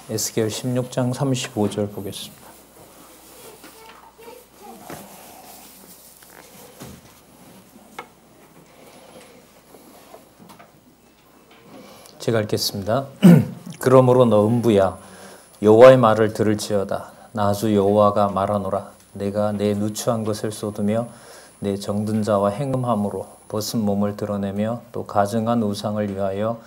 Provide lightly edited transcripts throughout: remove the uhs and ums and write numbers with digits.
에스겔 16장 35절 보겠습니다. 제가 읽겠습니다. 그러므로 너 음부야 여호와의 말을 들을지어다. 나 주 여호와가 말하노라. 내가 내 누추한 것을 쏟으며 내 정든 자와 행음함으로 벗은 몸을 드러내며 또 가증한 우상을 위하여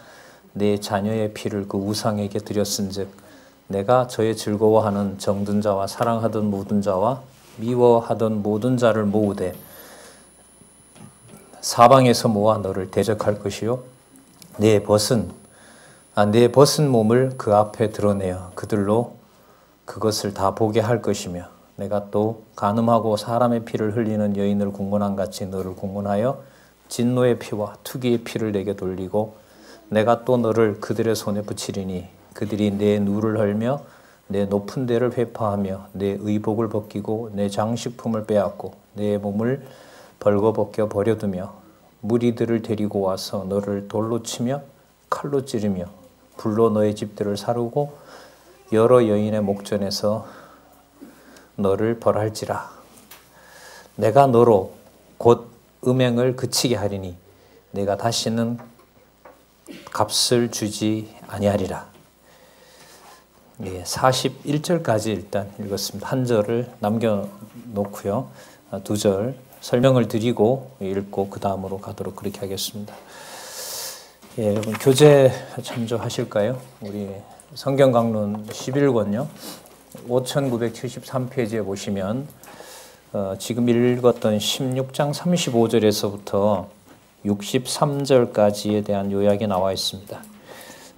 내 자녀의 피를 그 우상에게 드렸은즉 내가 저의 즐거워하는 정든 자와 사랑하던 모든 자와 미워하던 모든 자를 모으되 사방에서 모아 너를 대적할 것이요 내 벗은 몸을 그 앞에 드러내어 그들로 그것을 다 보게 할 것이며 내가 또 간음하고 사람의 피를 흘리는 여인을 궁문한 같이 너를 궁문하여 진노의 피와 투기의 피를 내게 돌리고 내가 또 너를 그들의 손에 붙이리니 그들이 내 누를 헐며 내 높은 데를 회파하며 내 의복을 벗기고 내 장식품을 빼앗고 내 몸을 벌거벗겨 버려두며 무리들을 데리고 와서 너를 돌로 치며 칼로 찌르며 불로 너의 집들을 사르고 여러 여인의 목전에서 너를 벌할지라. 내가 너로 곧 음행을 그치게 하리니 내가 다시는 값을 주지 아니하리라. 41절까지 일단 읽었습니다. 한 절을 남겨놓고요. 두 절 설명을 드리고 읽고 그 다음으로 가도록 그렇게 하겠습니다. 여러분 교재 참조하실까요? 우리 성경 강론 11권요. 5973페이지에 보시면 지금 읽었던 16장 35절에서부터 63절까지에 대한 요약이 나와 있습니다.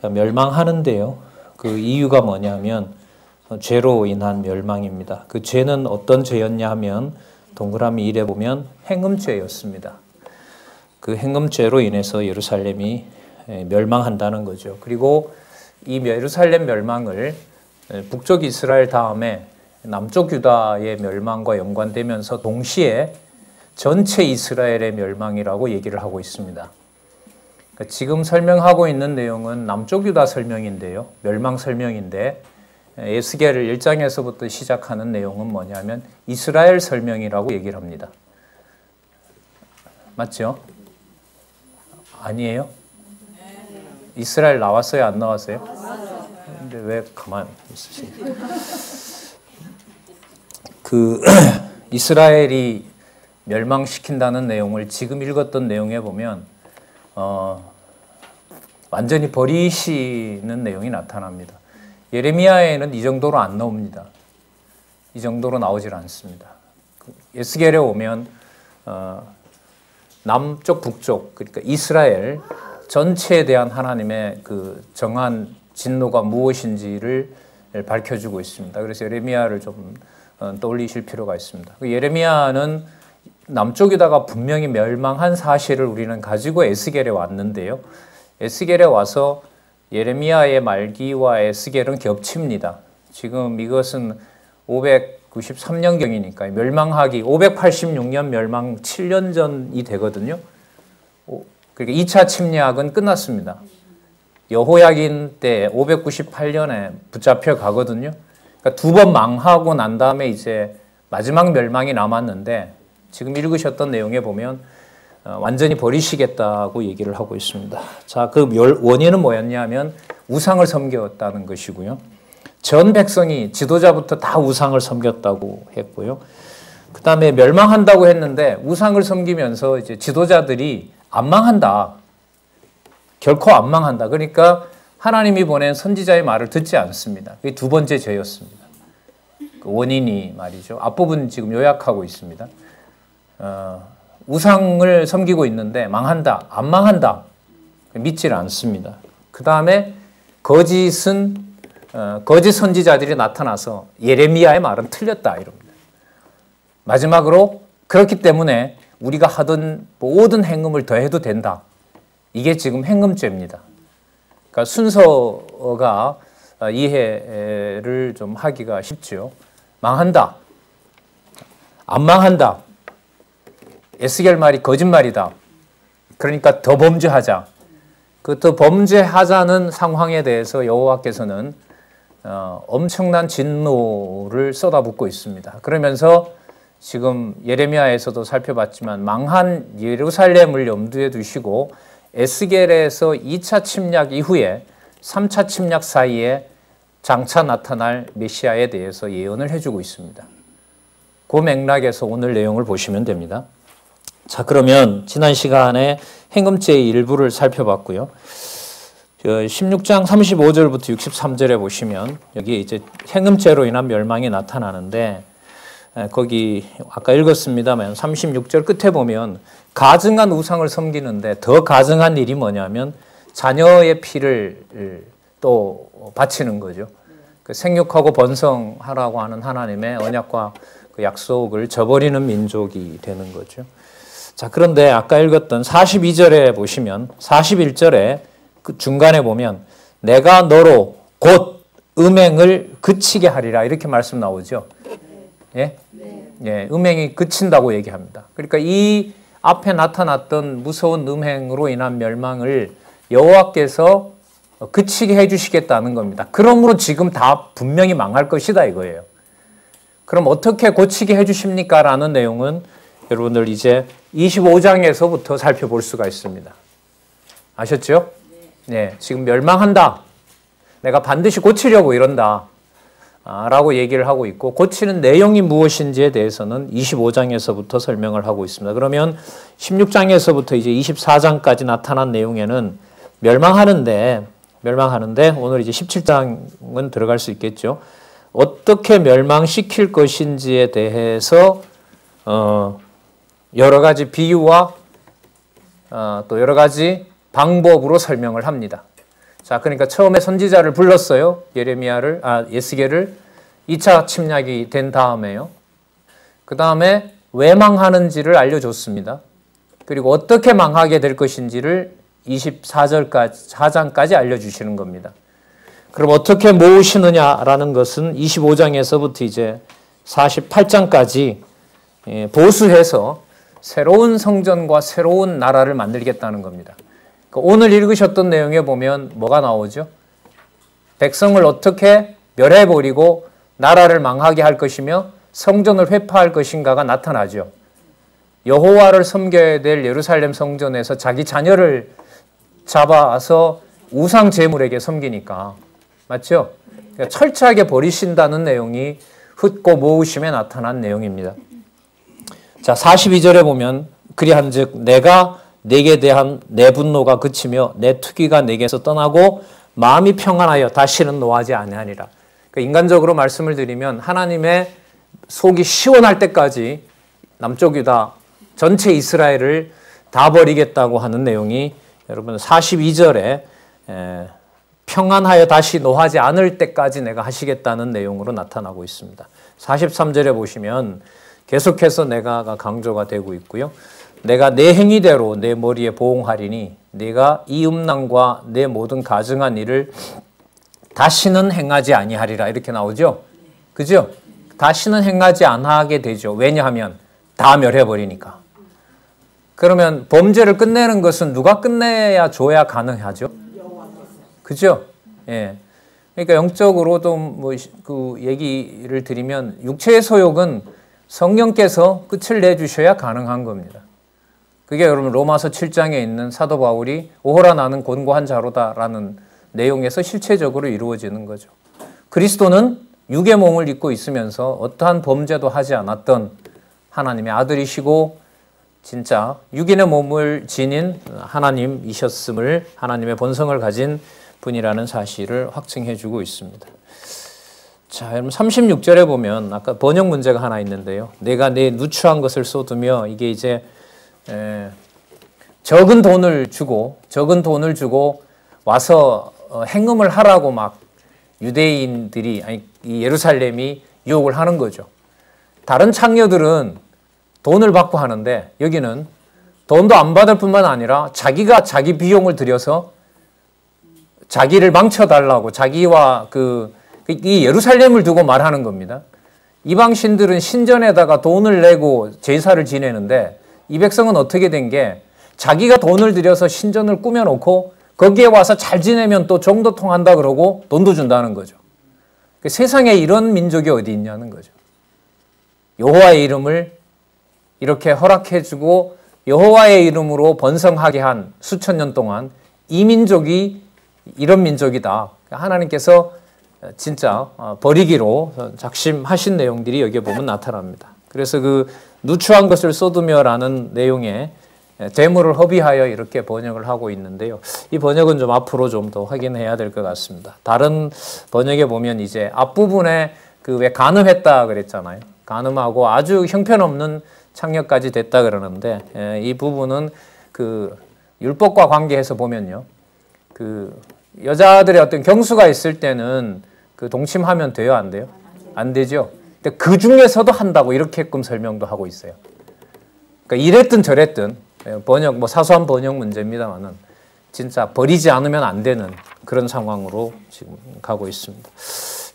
멸망하는데요. 그 이유가 뭐냐면 죄로 인한 멸망입니다. 그 죄는 어떤 죄였냐 하면 동그라미 1에 보면 행음죄였습니다. 그 행음죄로 인해서 예루살렘이 멸망한다는 거죠. 그리고 이 예루살렘 멸망을 북쪽 이스라엘 다음에 남쪽 유다의 멸망과 연관되면서 동시에 전체 이스라엘의 멸망이라고 얘기를 하고 있습니다. 그러니까 지금 설명하고 있는 내용은 남쪽 유다 설명인데요. 멸망 설명인데 에스겔 1장에서부터 시작하는 내용은 뭐냐면 이스라엘 설명이라고 얘기를 합니다. 맞죠? 아니에요? 이스라엘 나왔어요? 안 나왔어요? 근데 왜 가만히 있으세요? 이스라엘이 멸망시킨다는 내용을 지금 읽었던 내용에 보면 완전히 버리시는 내용이 나타납니다. 예레미야에는 이 정도로 안 나옵니다. 이 정도로 나오질 않습니다. 에스겔에 오면 남쪽 북쪽 그러니까 이스라엘 전체에 대한 하나님의 그 정한 진노가 무엇인지를 밝혀주고 있습니다. 그래서 예레미야를 좀 떠올리실 필요가 있습니다. 예레미야는 남쪽 유다가 분명히 멸망한 사실을 우리는 가지고 에스겔에 왔는데요. 에스겔에 와서 예레미야의 말기와 에스겔은 겹칩니다. 지금 이것은 593년경이니까 멸망하기 586년 멸망 7년 전이 되거든요. 그러니까 2차 침략은 끝났습니다. 여호야긴 때 598년에 붙잡혀 가거든요. 그러니까 두 번 망하고 난 다음에 이제 마지막 멸망이 남았는데 지금 읽으셨던 내용에 보면 완전히 버리시겠다고 얘기를 하고 있습니다. 자, 그 원인은 뭐였냐면 우상을 섬겼다는 것이고요. 전 백성이 지도자부터 다 우상을 섬겼다고 했고요. 그 다음에 멸망한다고 했는데 우상을 섬기면서 이제 지도자들이 안 망한다. 결코 안 망한다. 그러니까 하나님이 보낸 선지자의 말을 듣지 않습니다. 그게 두 번째 죄였습니다. 그 원인이 말이죠. 앞부분 지금 요약하고 있습니다. 우상을 섬기고 있는데 망한다. 안 망한다. 믿지를 않습니다. 그 다음에 거짓 선지자들이 나타나서 예레미야의 말은 틀렸다 이럽니다. 마지막으로 그렇기 때문에 우리가 하던 모든 행음을 더해도 된다. 이게 지금 행음죄입니다. 그러니까 순서가 이해를 좀 하기가 쉽죠. 망한다. 안 망한다. 에스겔 말이 거짓말이다. 그러니까 더 범죄하자. 그 더 범죄하자는 상황에 대해서 여호와께서는 엄청난 진노를 쏟아붓고 있습니다. 그러면서 지금 예레미야에서도 살펴봤지만 망한 예루살렘을 염두에 두시고 에스겔에서 2차 침략 이후에 3차 침략 사이에 장차 나타날 메시아에 대해서 예언을 해주고 있습니다. 그 맥락에서 오늘 내용을 보시면 됩니다. 자, 그러면 지난 시간에 행음죄의 일부를 살펴봤고요. 16장 35절부터 63절에 보시면 여기에 이제 행음죄로 인한 멸망이 나타나는데, 거기 아까 읽었습니다만 36절 끝에 보면 가증한 우상을 섬기는데 더 가증한 일이 뭐냐면 자녀의 피를 또 바치는 거죠. 그 생육하고 번성하라고 하는 하나님의 언약과 그 약속을 저버리는 민족이 되는 거죠. 자, 그런데 아까 읽었던 42절에 보시면 41절에 그 중간에 보면 내가 너로 곧 음행을 그치게 하리라 이렇게 말씀 나오죠. 예? 예, 음행이 그친다고 얘기합니다. 그러니까 이 앞에 나타났던 무서운 음행으로 인한 멸망을 여호와께서 그치게 해주시겠다는 겁니다. 그러므로 지금 다 분명히 망할 것이다 이거예요. 그럼 어떻게 고치게 해주십니까? 라는 내용은 여러분들 이제 25장에서부터 살펴볼 수가 있습니다. 아셨죠? 네, 지금 멸망한다. 내가 반드시 고치려고 이런다. 라고 얘기를 하고 있고, 고치는 내용이 무엇인지에 대해서는 25장에서부터 설명을 하고 있습니다. 그러면 16장에서부터 이제 24장까지 나타난 내용에는 멸망하는데 오늘 이제 17장은 들어갈 수 있겠죠. 어떻게 멸망시킬 것인지에 대해서 여러 가지 비유와 또 여러 가지 방법으로 설명을 합니다. 자, 그러니까 처음에 선지자를 불렀어요. 에스겔을 2차 침략이 된 다음에요. 그 다음에 왜 망하는지를 알려줬습니다. 그리고 어떻게 망하게 될 것인지를 24장까지 알려주시는 겁니다. 그럼 어떻게 모으시느냐라는 것은 25장에서부터 이제 48장까지 보수해서 새로운 성전과 새로운 나라를 만들겠다는 겁니다. 오늘 읽으셨던 내용에 보면 뭐가 나오죠? 백성을 어떻게 멸해버리고 나라를 망하게 할 것이며 성전을 회파할 것인가가 나타나죠. 여호와를 섬겨야 될 예루살렘 성전에서 자기 자녀를 잡아서 우상 제물에게 섬기니까, 맞죠? 그러니까 철저하게 버리신다는 내용이 흩고 모으심에 나타난 내용입니다. 자, 42절에 보면 그리한즉 내가 내게 대한 내 분노가 그치며 내 투기가 내게서 떠나고 마음이 평안하여 다시는 노하지 아니하니라. 그러니까 인간적으로 말씀을 드리면 하나님의 속이 시원할 때까지 남쪽 유다 전체 이스라엘을 다 버리겠다고 하는 내용이 여러분 42절에 평안하여 다시 노하지 않을 때까지 내가 하시겠다는 내용으로 나타나고 있습니다. 43절에 보시면 계속해서 내가가 강조가 되고 있고요. 내가 내 행위대로 내 머리에 보응하리니 내가 이 음란과 내 모든 가증한 일을 다시는 행하지 아니하리라 이렇게 나오죠. 그죠? 다시는 행하지 않게 되죠. 왜냐하면 다 멸해버리니까. 그러면 범죄를 끝내는 것은 누가 끝내야 줘야 가능하죠? 그죠? 예. 그러니까 영적으로도 뭐 그 얘기를 드리면 육체의 소욕은 성령께서 끝을 내주셔야 가능한 겁니다. 그게 여러분 로마서 7장에 있는 사도 바울이 오호라 나는 곤고한 자로다라는 내용에서 실체적으로 이루어지는 거죠. 그리스도는 육의 몸을 입고 있으면서 어떠한 범죄도 하지 않았던 하나님의 아들이시고 진짜 육인의 몸을 지닌 하나님이셨음을, 하나님의 본성을 가진 분이라는 사실을 확증해 주고 있습니다. 자, 여러분 36절에 보면 아까 번역 문제가 하나 있는데요. 내가 내 누추한 것을 쏟으며, 이게 이제 적은 돈을 주고 와서 행음을 하라고 막 유대인들이, 아니 이 예루살렘이 유혹을 하는 거죠. 다른 창녀들은 돈을 받고 하는데 여기는 돈도 안 받을 뿐만 아니라 자기가 자기 비용을 들여서 자기를 망쳐달라고, 자기와 이 예루살렘을 두고 말하는 겁니다. 이방 신들은 신전에다가 돈을 내고 제사를 지내는데 이 백성은 어떻게 된 게 자기가 돈을 들여서 신전을 꾸며놓고 거기에 와서 잘 지내면 또 정도 통한다 그러고 돈도 준다는 거죠. 세상에 이런 민족이 어디 있냐는 거죠. 여호와의 이름을 이렇게 허락해주고 여호와의 이름으로 번성하게 한 수천 년 동안 이 민족이 이런 민족이다. 하나님께서 진짜 버리기로 작심하신 내용들이 여기에 보면 나타납니다. 그래서 그 누추한 것을 쏟으며라는 내용의 재물을 허비하여 이렇게 번역을 하고 있는데요. 이 번역은 좀 앞으로 좀 더 확인해야 될 것 같습니다. 다른 번역에 보면 이제 앞부분에 그 왜 간음했다 그랬잖아요. 간음하고 아주 형편없는 창녀까지 됐다 그러는데 이 부분은 그 율법과 관계해서 보면요. 그 여자들의 어떤 경수가 있을 때는 그 동침하면 돼요, 안 돼요? 안 되죠. 근데 그 중에서도 한다고 이렇게끔 설명도 하고 있어요. 그러니까 이랬든 저랬든 번역, 뭐 사소한 번역 문제입니다만은 진짜 버리지 않으면 안 되는 그런 상황으로 지금 가고 있습니다.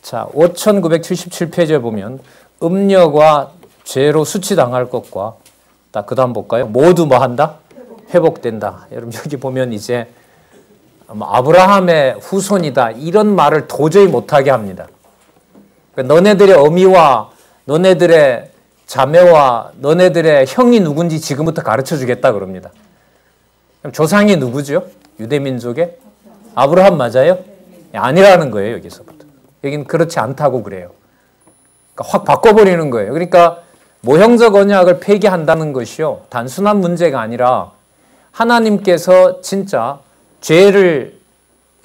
자, 5977페이지에 보면 음녀가 죄로 수치당할 것과 그 다음 볼까요? 모두 뭐 한다? 회복된다. 여러분 여기 보면 이제 아브라함의 후손이다 이런 말을 도저히 못하게 합니다. 그러니까 너네들의 어미와 너네들의 자매와 너네들의 형이 누군지 지금부터 가르쳐 주겠다 그럽니다. 그럼 조상이 누구죠? 유대민족의? 아브라함 맞아요? 아니라는 거예요, 여기서부터. 여기는 그렇지 않다고 그래요. 그러니까 확 바꿔버리는 거예요. 그러니까 모형적 언약을 폐기한다는 것이요. 단순한 문제가 아니라 하나님께서 진짜 죄를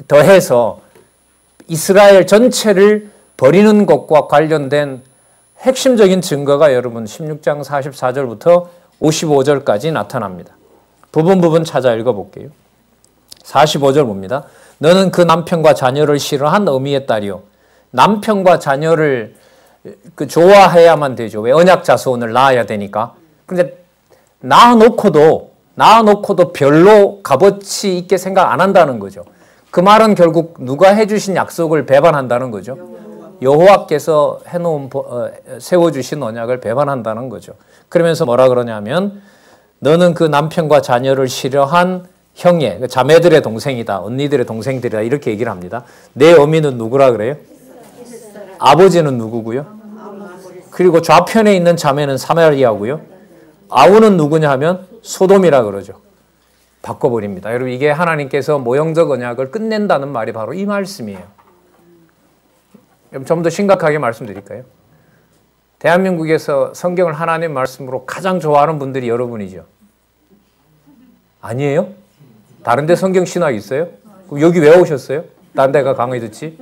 더해서 이스라엘 전체를 버리는 것과 관련된 핵심적인 증거가 여러분 16장 44절부터 55절까지 나타납니다. 부분 찾아 읽어볼게요. 45절 봅니다. 너는 그 남편과 자녀를 싫어한 어미의 딸이요. 남편과 자녀를 좋아해야만 되죠. 왜? 언약 자손을 낳아야 되니까. 그런데 낳아놓고도 별로 값어치 있게 생각 안 한다는 거죠. 그 말은 결국 누가 해주신 약속을 배반한다는 거죠. 여호와께서 해놓은 세워주신 언약을 배반한다는 거죠. 그러면서 뭐라 그러냐면 너는 그 남편과 자녀를 싫어한 형의 자매들의 동생이다. 언니들의 동생들이다. 이렇게 얘기를 합니다. 내 어미는 누구라 그래요? 아버지는 누구고요? 그리고 좌편에 있는 자매는 사마리아고요. 아우는 누구냐 하면 소돔이라 그러죠. 바꿔버립니다. 여러분 이게 하나님께서 모형적 언약을 끝낸다는 말이 바로 이 말씀이에요. 좀 더 심각하게 말씀드릴까요? 대한민국에서 성경을 하나님 말씀으로 가장 좋아하는 분들이 여러분이죠. 아니에요? 다른 데 성경 신학 있어요? 그럼 여기 왜 오셨어요? 다른 데가 강의 듣지?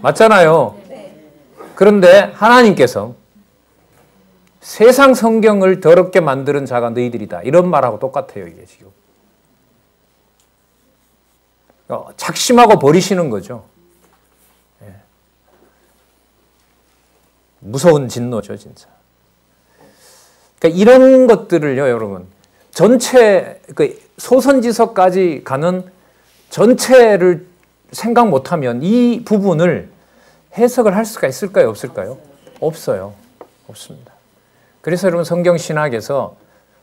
맞잖아요. 그런데 하나님께서 세상 성경을 더럽게 만드는 자가 너희들이다. 이런 말하고 똑같아요, 이게 지금. 작심하고 버리시는 거죠. 무서운 진노죠, 진짜. 그러니까 이런 것들을요, 여러분. 전체, 소선지서까지 가는 전체를 생각 못하면 이 부분을 해석을 할 수가 있을까요, 없을까요? 없어요. 없습니다. 그래서 여러분 성경 신학에서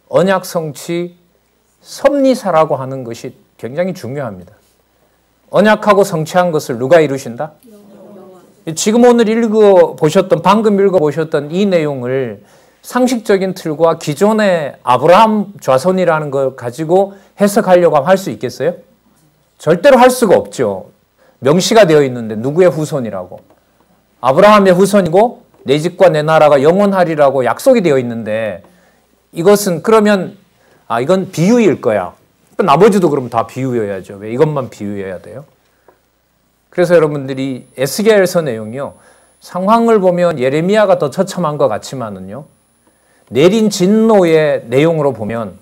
언약 성취 섭리사라고 하는 것이 굉장히 중요합니다. 언약하고 성취한 것을 누가 이루신다? 지금 오늘 방금 읽어보셨던 이 내용을 상식적인 틀과 기존의 아브라함 좌손이라는 걸 가지고 해석하려고 하면 할 수 있겠어요? 절대로 할 수가 없죠. 명시가 되어 있는데 누구의 후손이라고. 아브라함의 후손이고 내 집과 내 나라가 영원하리라고 약속이 되어 있는데 이것은 그러면 이건 비유일 거야. 나머지도 그럼 다 비유여야죠. 왜 이것만 비유여야 돼요? 그래서 여러분들이 에스겔서 내용이요. 상황을 보면 예레미야가 더 처참한 것 같지만은요. 내린 진노의 내용으로 보면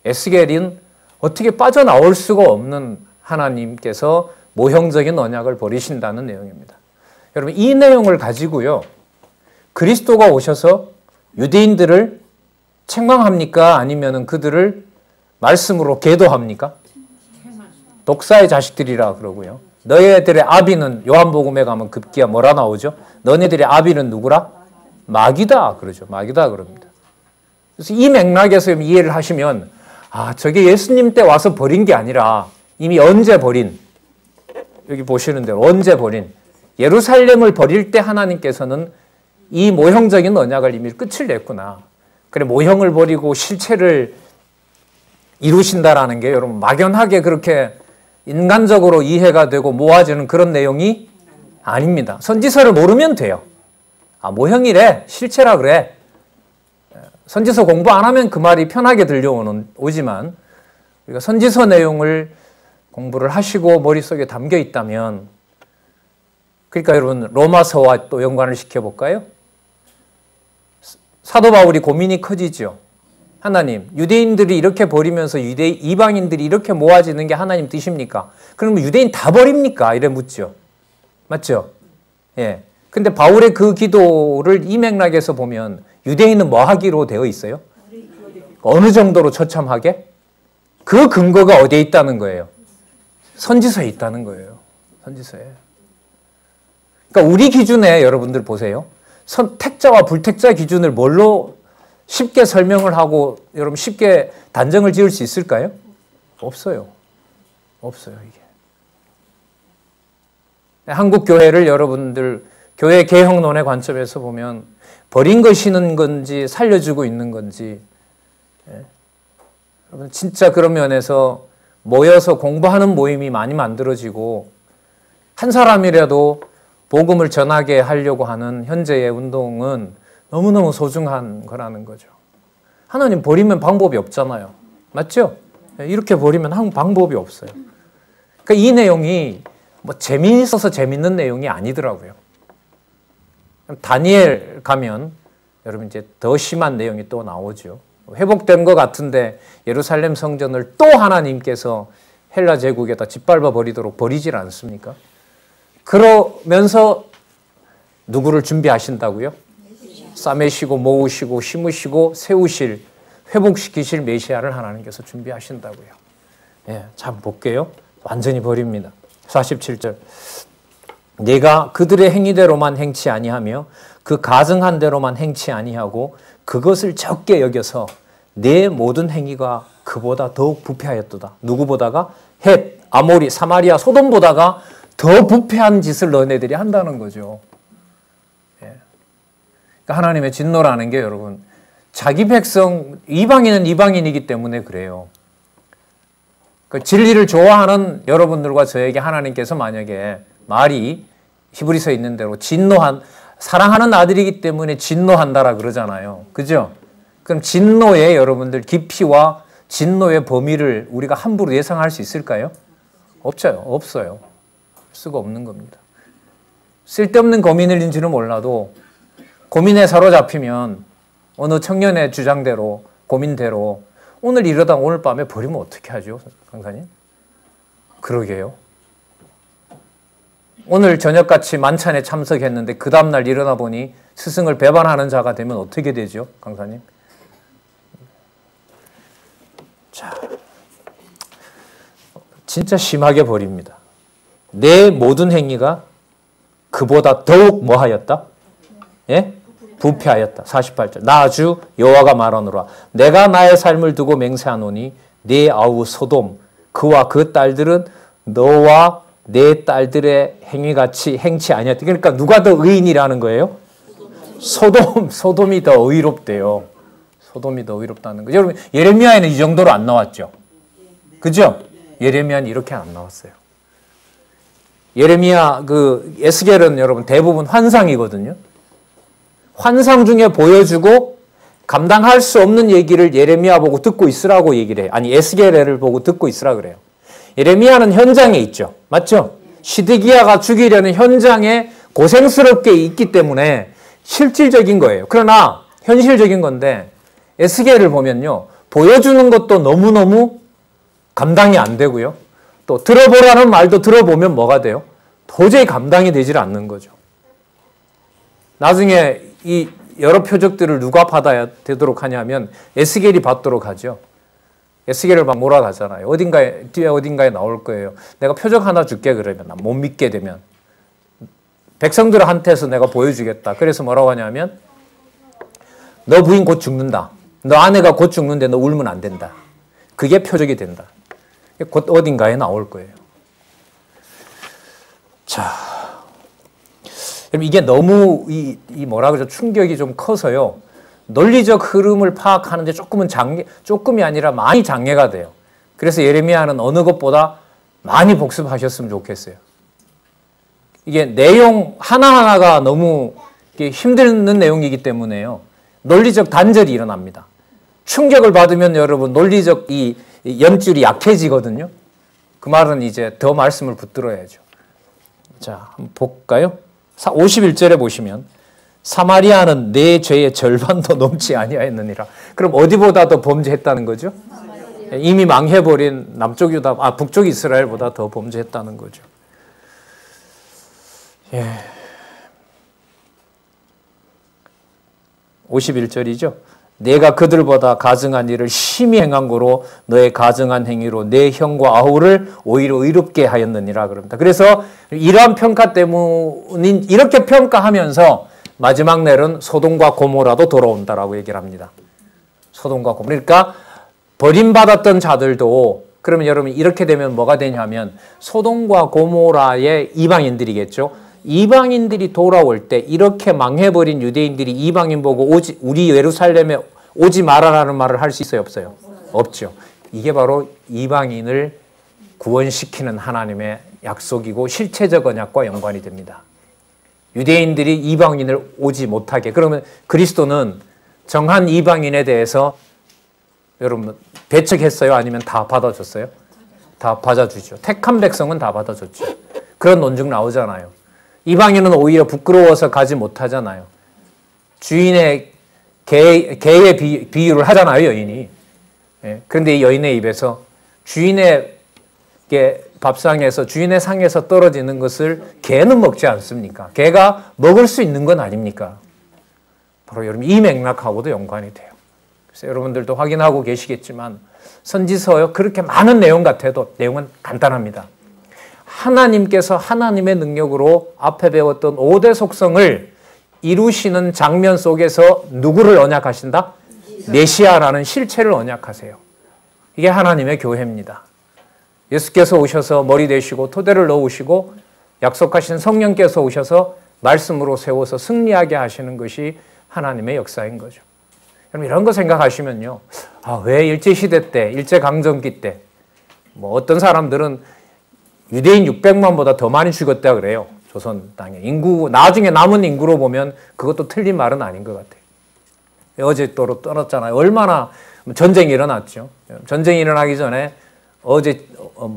에스겔은 어떻게 빠져나올 수가 없는 하나님께서 모형적인 언약을 버리신다는 내용입니다. 여러분 이 내용을 가지고요. 그리스도가 오셔서 유대인들을 책망합니까? 아니면 그들을 말씀으로 계도합니까? 독사의 자식들이라 그러고요. 너희들의 아비는 요한복음에 가면 급기야 뭐라 나오죠? 너희들의 아비는 누구라? 마귀다 그러죠. 마귀다 그럽니다. 그래서 이 맥락에서 이해를 하시면 저게 예수님 때 와서 버린 게 아니라 이미 언제 버린 여기 보시는 대로 언제 버린 예루살렘을 버릴 때 하나님께서는 이 모형적인 언약을 이미 끝을 냈구나. 그래, 모형을 버리고 실체를 이루신다라는 게 여러분 막연하게 그렇게 인간적으로 이해가 되고 모아지는 그런 내용이 아닙니다. 선지서를 모르면 돼요. 아, 모형이래, 실체라 그래. 선지서 공부 안 하면 그 말이 편하게 들려오지만 우리가 선지서 내용을 공부를 하시고 머릿속에 담겨 있다면, 그러니까 여러분 로마서와 또 연관을 시켜볼까요? 사도 바울이 고민이 커지죠. 하나님, 유대인들이 이렇게 버리면서 이방인들이 이렇게 모아지는 게 하나님 뜻입니까? 그러면 유대인 다 버립니까? 이래 묻죠. 맞죠? 예. 근데 바울의 그 기도를 이 맥락에서 보면 유대인은 뭐 하기로 되어 있어요? 어느 정도로 처참하게? 그 근거가 어디에 있다는 거예요? 선지서에 있다는 거예요. 선지서에. 그러니까 우리 기준에 여러분들 보세요. 택자와 불택자 기준을 뭘로 쉽게 설명을 하고 여러분 쉽게 단정을 지을 수 있을까요? 없어요. 없어요, 이게. 한국 교회를 여러분들 교회 개혁론의 관점에서 보면 버린 것이는 건지 살려주고 있는 건지, 여러분 진짜 그런 면에서 모여서 공부하는 모임이 많이 만들어지고 한 사람이라도 복음을 전하게 하려고 하는 현재의 운동은 너무너무 소중한 거라는 거죠. 하나님 버리면 방법이 없잖아요. 맞죠? 이렇게 버리면 방법이 없어요. 그러니까 이 내용이 뭐 재미있어서 재밌는 내용이 아니더라고요. 다니엘 가면 여러분 이제 더 심한 내용이 또 나오죠. 회복된 것 같은데 예루살렘 성전을 또 하나님께서 헬라 제국에다 짓밟아 버리도록 버리질 않습니까? 그러면서 누구를 준비하신다고요? 싸매시고 모으시고 심으시고 세우실, 회복시키실 메시아를 하나님께서 준비하신다고요. 예, 참 볼게요. 완전히 버립니다. 47절. 내가 그들의 행위대로만 행치 아니하며 그 가증한 대로만 행치 아니하고 그것을 적게 여겨서 내 모든 행위가 그보다 더욱 부패하였도다. 누구보다가? 헷, 아모리, 사마리아, 소돔보다가 더 부패한 짓을 너네들이 한다는 거죠. 예. 그러니까 하나님의 진노라는 게 여러분 자기 백성, 이방인은 이방인이기 때문에 그래요. 그 진리를 좋아하는 여러분들과 저에게 하나님께서 만약에 말이 히브리서에 있는 대로 사랑하는 아들이기 때문에 진노한다라 그러잖아요. 그죠? 그럼 진노의 여러분들 깊이와 진노의 범위를 우리가 함부로 예상할 수 있을까요? 없어요. 없어요. 수가 없는 겁니다. 쓸데없는 고민일인지는 몰라도 고민에 사로잡히면 어느 청년의 주장대로, 고민대로 오늘 이러다 오늘 밤에 버리면 어떻게 하죠, 강사님? 그러게요. 오늘 저녁같이 만찬에 참석했는데 그 다음날 일어나 보니 스승을 배반하는 자가 되면 어떻게 되죠, 강사님? 자, 진짜 심하게 버립니다. 내 모든 행위가 그보다 더욱 뭐하였다? 예? 부패하였다. 48절. 나 주 여호와가 말하노라. 내가 나의 삶을 두고 맹세하노니 내 아우 소돔 그와 그 딸들은 너와 내 딸들의 행위같이 행치 아니었다. 그러니까 누가 더 의인이라는 거예요? 소돔이 더 의롭대요. 소돔이 더 의롭다는 거죠. 여러분 예레미야에는 이 정도로 안 나왔죠. 그죠? 예레미야는 이렇게 안 나왔어요. 예레미야 에스겔은 여러분 대부분 환상이거든요. 환상 중에 보여주고 감당할 수 없는 얘기를 예레미야 보고 듣고 있으라고 얘기를 해요. 아니 에스겔을 보고 듣고 있으라 그래요. 예레미야는 현장에 있죠. 맞죠? 시드기야가 죽이려는 현장에 고생스럽게 있기 때문에 실질적인 거예요. 그러나 현실적인 건데 에스겔을 보면요. 보여주는 것도 너무너무 감당이 안 되고요. 또 들어보라는 말도 들어보면 뭐가 돼요? 도저히 감당이 되질 않는 거죠. 나중에 이 여러 표적들을 누가 받아야 되도록 하냐면 에스겔이 받도록 하죠. 에스겔을 막 몰아가잖아요. 뒤에 어딘가에 나올 거예요. 내가 표적 하나 줄게 그러면 못 믿게 되면 백성들한테서 내가 보여주겠다. 그래서 뭐라고 하냐면 너 부인 곧 죽는다. 너 아내가 곧 죽는데 너 울면 안 된다. 그게 표적이 된다. 곧 어딘가에 나올 거예요. 자, 이게 너무 뭐라 그러죠? 충격이 좀 커서요. 논리적 흐름을 파악하는데 조금이 아니라 많이 장애가 돼요. 그래서 예레미야는 어느 것보다 많이 복습하셨으면 좋겠어요. 이게 내용 하나하나가 너무 힘든 내용이기 때문에요. 논리적 단절이 일어납니다. 충격을 받으면 여러분 논리적 이 연줄이 약해지거든요. 그 말은 이제 더 말씀을 붙들어야죠. 자, 한번 볼까요? 51절에 보시면 사마리아는 내 죄의 절반도 넘지 아니하였느니라. 그럼 어디보다 더 범죄했다는 거죠? 이미 망해버린 북쪽 이스라엘보다 더 범죄했다는 거죠. 예. 51절이죠. 내가 그들보다 가증한 일을 심히 행한 거로 너의 가증한 행위로 내 형과 아우를 오히려 의롭게 하였느니라 그럽니다. 그래서 이러한 평가 때문인 이렇게 평가하면서 마지막 날은 소돔과 고모라도 돌아온다라고 얘기를 합니다. 소돔과 고모라. 그러니까 버림받았던 자들도 그러면 여러분 이렇게 되면 뭐가 되냐면 소돔과 고모라의 이방인들이겠죠. 이방인들이 돌아올 때 이렇게 망해버린 유대인들이 이방인 보고 우리 예루살렘에 오지 말아라는 말을 할 수 있어요? 없어요? 없죠. 이게 바로 이방인을 구원시키는 하나님의 약속이고 실체적 언약과 연관이 됩니다. 유대인들이 이방인을 오지 못하게. 그러면 그리스도는 정한 이방인에 대해서 여러분 배척했어요? 아니면 다 받아줬어요? 다 받아주죠. 택한 백성은 다 받아줬죠. 그런 논증 나오잖아요. 이방인은 오히려 부끄러워서 가지 못하잖아요. 주인의 개의 비유를 하잖아요, 여인이. 예, 그런데 이 여인의 입에서 주인의 밥상에서 주인의 상에서 떨어지는 것을 개는 먹지 않습니까? 개가 먹을 수 있는 건 아닙니까? 바로 여러분 이 맥락하고도 연관이 돼요. 그래서 여러분들도 확인하고 계시겠지만 선지서요 그렇게 많은 내용 같아도 내용은 간단합니다. 하나님께서 하나님의 능력으로 앞에 배웠던 5대 속성을 이루시는 장면 속에서 누구를 언약하신다? 메시아라는 실체를 언약하세요. 이게 하나님의 교회입니다. 예수께서 오셔서 머리 되시고 토대를 놓으시고 약속하신 성령께서 오셔서 말씀으로 세워서 승리하게 하시는 것이 하나님의 역사인 거죠. 여러분 이런 거 생각하시면요. 왜 일제시대 때, 일제강점기 때 뭐 어떤 사람들은 유대인 600만보다 더 많이 죽었다 그래요. 조선 땅에. 나중에 남은 인구로 보면 그것도 틀린 말은 아닌 것 같아요. 어제 또 떨었잖아요. 얼마나 전쟁이 일어났죠. 전쟁이 일어나기 전에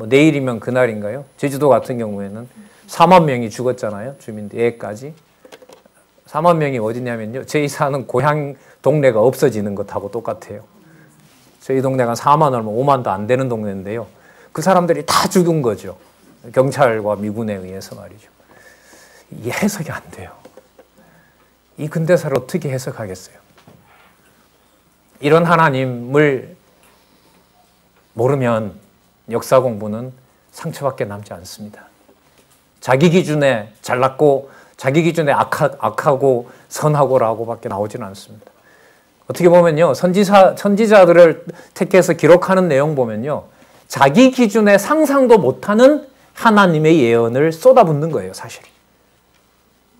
내일이면 그날인가요? 제주도 같은 경우에는 4만 명이 죽었잖아요. 주민들 예까지. 4만 명이 어디냐면요. 저희 사는 고향 동네가 없어지는 것하고 똑같아요. 저희 동네가 4만 얼마 5만도 안 되는 동네인데요. 그 사람들이 다 죽은 거죠. 경찰과 미군에 의해서 말이죠. 이게 해석이 안 돼요. 이 근대사를 어떻게 해석하겠어요? 이런 하나님을 모르면 역사 공부는 상처밖에 남지 않습니다. 자기 기준에 잘났고 자기 기준에 악하고 선하고라고밖에 나오지는 않습니다. 어떻게 보면요. 선지자들을 택해서 기록하는 내용 보면요. 자기 기준에 상상도 못하는 하나님의 예언을 쏟아붓는 거예요, 사실.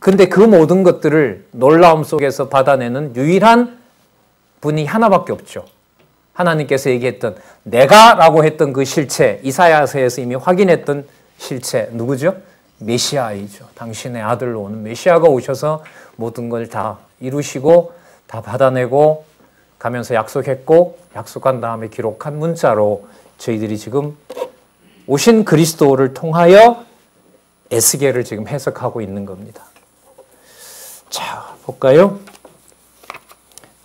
근데 그 모든 것들을 놀라움 속에서 받아내는 유일한 분이 하나밖에 없죠. 하나님께서 얘기했던 내가라고 했던 그 실체, 이사야서에서 이미 확인했던 실체, 누구죠? 메시아이죠. 당신의 아들로 오는 메시아가 오셔서 모든 걸 다 이루시고 다 받아내고 가면서 약속했고 약속한 다음에 기록한 문자로 저희들이 지금 오신 그리스도를 통하여 에스겔을 지금 해석하고 있는 겁니다. 자, 볼까요?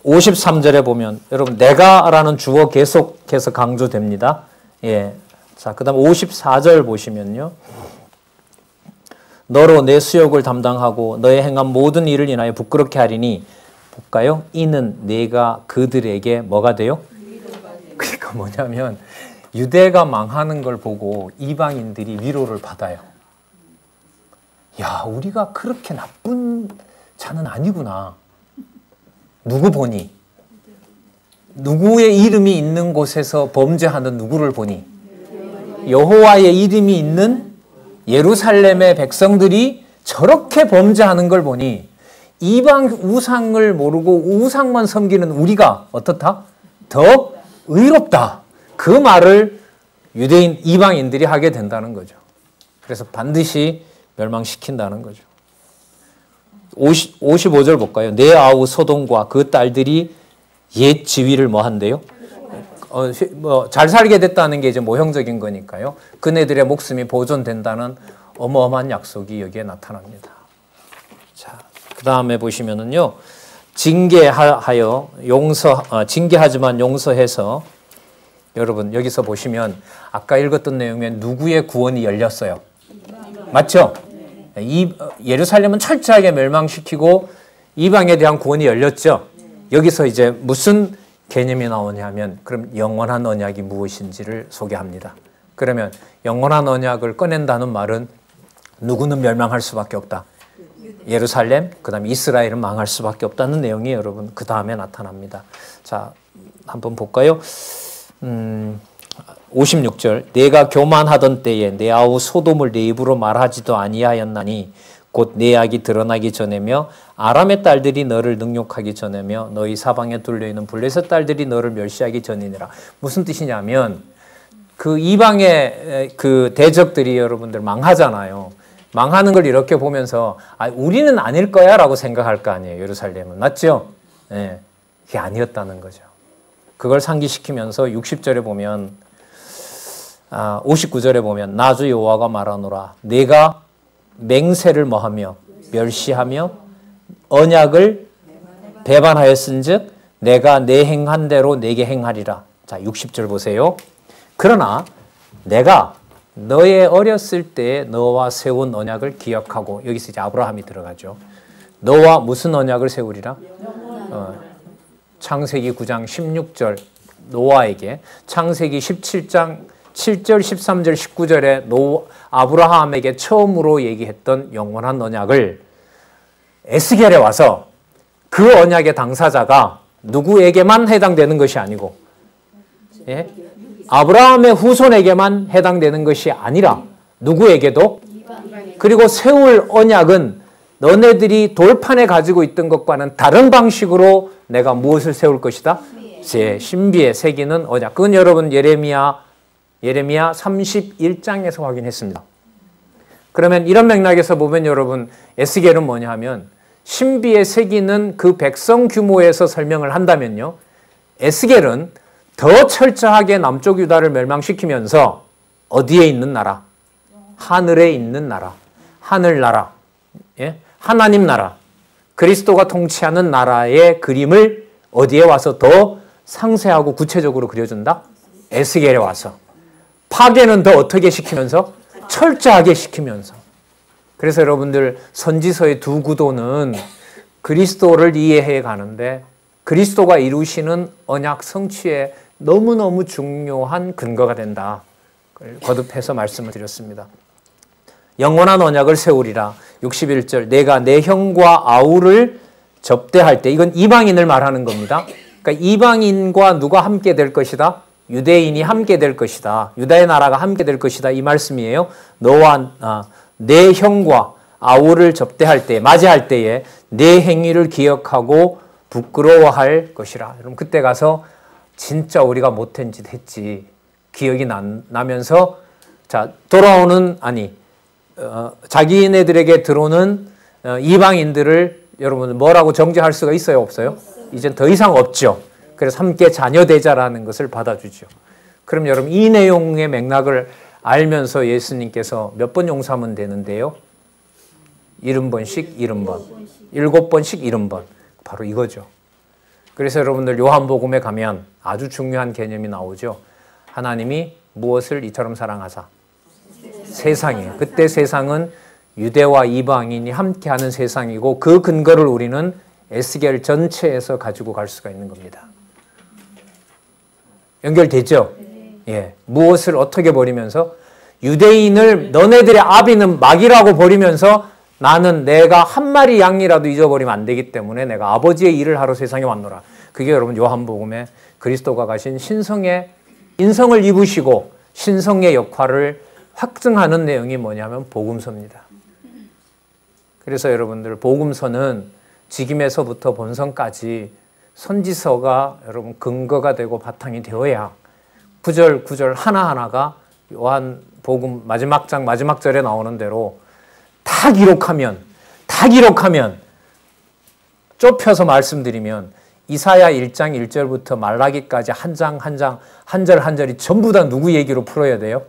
53절에 보면 여러분 내가라는 주어 계속해서 강조됩니다. 예. 자, 그다음 54절 보시면요. 너로 내 수욕을 담당하고 너의 행한 모든 일을 인하여 부끄럽게 하리니 볼까요? 이는 내가 그들에게 뭐가 돼요? 그러니까 뭐냐면 유대가 망하는 걸 보고 이방인들이 위로를 받아요. 야, 우리가 그렇게 나쁜 자는 아니구나. 누구 보니? 누구의 이름이 있는 곳에서 범죄하는 누구를 보니? 여호와의 이름이 있는 예루살렘의 백성들이 저렇게 범죄하는 걸 보니 이방 우상을 모르고 우상만 섬기는 우리가 어떻다? 더 의롭다. 그 말을 유대인 이방인들이 하게 된다는 거죠. 그래서 반드시 멸망시킨다는 거죠. 55절 볼까요? 내 아우 소돔과 그 딸들이 옛 지위를 뭐 한대요? 잘 살게 됐다는 게 이제 모형적인 거니까요. 그네들의 목숨이 보존된다는 어마어마한 약속이 여기에 나타납니다. 자, 그 다음에 보시면은요, 징계하지만 용서해서, 여러분 여기서 보시면 아까 읽었던 내용에 누구의 구원이 열렸어요? 맞죠? 이 예루살렘은 철저하게 멸망시키고 이방에 대한 구원이 열렸죠. 여기서 이제 무슨 개념이 나오냐면, 그럼 영원한 언약이 무엇인지를 소개합니다. 그러면 영원한 언약을 꺼낸다는 말은 누구는 멸망할 수밖에 없다. 예루살렘, 그 다음에 이스라엘은 망할 수밖에 없다는 내용이 여러분 그 다음에 나타납니다. 자, 한번 볼까요? 56절 내가 교만하던 때에 내 아우 소돔을 내 입으로 말하지도 아니하였나니 곧 내 악이 드러나기 전에며 아람의 딸들이 너를 능욕하기 전에며 너희 사방에 둘려있는 블레셋 딸들이 너를 멸시하기 전이니라. 무슨 뜻이냐면 그 이방의 그 대적들이 여러분들 망하잖아요. 망하는 걸 이렇게 보면서 우리는 아닐 거야 라고 생각할 거 아니에요. 예루살렘은. 맞죠? 네, 그게 아니었다는 거죠. 그걸 상기시키면서 60절에 보면 59절에 보면 나 주 여호와가 말하노라 내가 맹세를 뭐하며 멸시하며 언약을 배반하였은즉 내가 내 행한 대로 내게 행하리라. 자, 60절 보세요. 그러나 내가 너의 어렸을 때 너와 세운 언약을 기억하고, 여기서 이제 아브라함이 들어가죠. 너와 무슨 언약을 세우리라? 창세기 9장 16절 노아에게, 창세기 17장 7절 13절 19절에 아브라함에게 처음으로 얘기했던 영원한 언약을 에스겔에 와서 그 언약의 당사자가 누구에게만 해당되는 것이 아니고, 예? 아브라함의 후손에게만 해당되는 것이 아니라 누구에게도, 그리고 세울 언약은 너네들이 돌판에 가지고 있던 것과는 다른 방식으로 내가 무엇을 세울 것이다? 제 신비에 새기는 언약. 그건 여러분 예레미야 31장에서 확인했습니다. 그러면 이런 맥락에서 보면 여러분 에스겔은 뭐냐 하면 신비에 새기는 그 백성 규모에서 설명을 한다면요, 에스겔은 더 철저하게 남쪽 유다를 멸망시키면서 어디에 있는 나라? 하늘에 있는 나라, 하늘나라, 예? 하나님 나라, 그리스도가 통치하는 나라의 그림을 어디에 와서 더 상세하고 구체적으로 그려준다? 에스겔에 와서. 파괴는 더 어떻게 시키면서? 철저하게 시키면서. 그래서 여러분들 선지서의 두 구도는 그리스도를 이해해 가는데 그리스도가 이루시는 언약 성취에 너무너무 중요한 근거가 된다. 거듭해서 말씀을 드렸습니다. 영원한 언약을 세우리라. 61절 내가 내 형과 아우를 접대할 때, 이건 이방인을 말하는 겁니다. 그러니까 이방인과 누가 함께 될 것이다? 유대인이 함께 될 것이다. 유다의 나라가 함께 될 것이다. 이 말씀이에요. 너와 내 형과 아우를 접대할 때, 맞이할 때에 내 행위를 기억하고 부끄러워할 것이라. 여러분 그때 가서 진짜 우리가 못한 짓 했지 기억이 나면서 자 돌아오는 자기네들에게 들어오는 이방인들을 여러분 뭐라고 정죄할 수가 있어요? 없어요? 이젠 더 이상 없죠. 그래서 함께 자녀되자라는 것을 받아주죠. 그럼 여러분 이 내용의 맥락을 알면서 예수님께서 몇 번 용서하면 되는데요? 70번씩 70번, 7번씩 70번. 바로 이거죠. 그래서 여러분들 요한복음에 가면 아주 중요한 개념이 나오죠. 하나님이 무엇을 이처럼 사랑하사? 세상이에요. 그때 세상은 유대와 이방인이 함께하는 세상이고 그 근거를 우리는 에스겔 전체에서 가지고 갈 수가 있는 겁니다. 연결되죠? 예. 무엇을 어떻게 버리면서? 유대인을 너네들의 아비는 막이라고 버리면서 나는 내가 한 마리 양이라도 잊어버리면 안 되기 때문에 내가 아버지의 일을 하러 세상에 왔노라. 그게 여러분 요한복음에 그리스도가 가신 신성의 인성을 입으시고 신성의 역할을 확증하는 내용이 뭐냐면 복음서입니다. 그래서 여러분들 복음서는 직임에서부터 본성까지 선지서가 여러분 근거가 되고 바탕이 되어야 구절 하나하나가 요한복음 마지막 장 마지막 절에 나오는 대로 다 기록하면 좁혀서 말씀드리면 이사야 1장 1절부터 말라기까지 한 장 한 장 한 절 한 절이 전부 다 누구 얘기로 풀어야 돼요?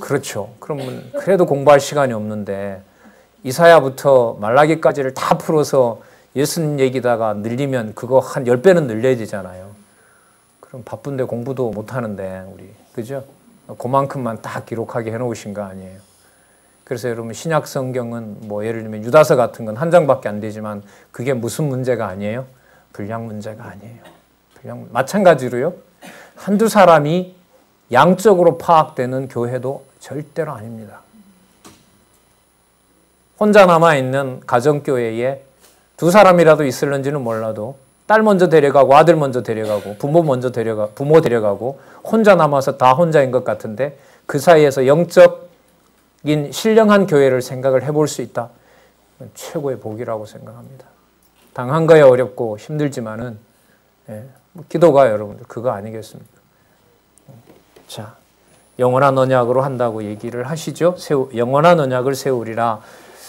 그렇죠. 그러면 그래도 공부할 시간이 없는데 이사야부터 말라기까지를 다 풀어서 예수님 얘기다가 늘리면 그거 한 10배는 늘려야 되잖아요. 그럼 바쁜데 공부도 못하는데 우리 그죠? 그만큼만 딱 기록하게 해놓으신 거 아니에요. 그래서 여러분 신약 성경은 뭐 예를 들면 유다서 같은 건 한 장밖에 안 되지만 그게 무슨 문제가 아니에요? 분량 문제가 아니에요. 마찬가지로요. 한두 사람이 양적으로 파악되는 교회도 절대로 아닙니다. 혼자 남아있는 가정교회에 두 사람이라도 있을는지는 몰라도 딸 먼저 데려가고 아들 먼저 데려가고 부모 데려가고 혼자 남아서 다 혼자인 것 같은데 그 사이에서 영적인 신령한 교회를 생각을 해볼 수 있다. 최고의 복이라고 생각합니다. 당한 거야 어렵고 힘들지만은 기도가 여러분들 그거 아니겠습니까? 자, 영원한 언약으로 한다고 얘기를 하시죠. 영원한 언약을 세우리라.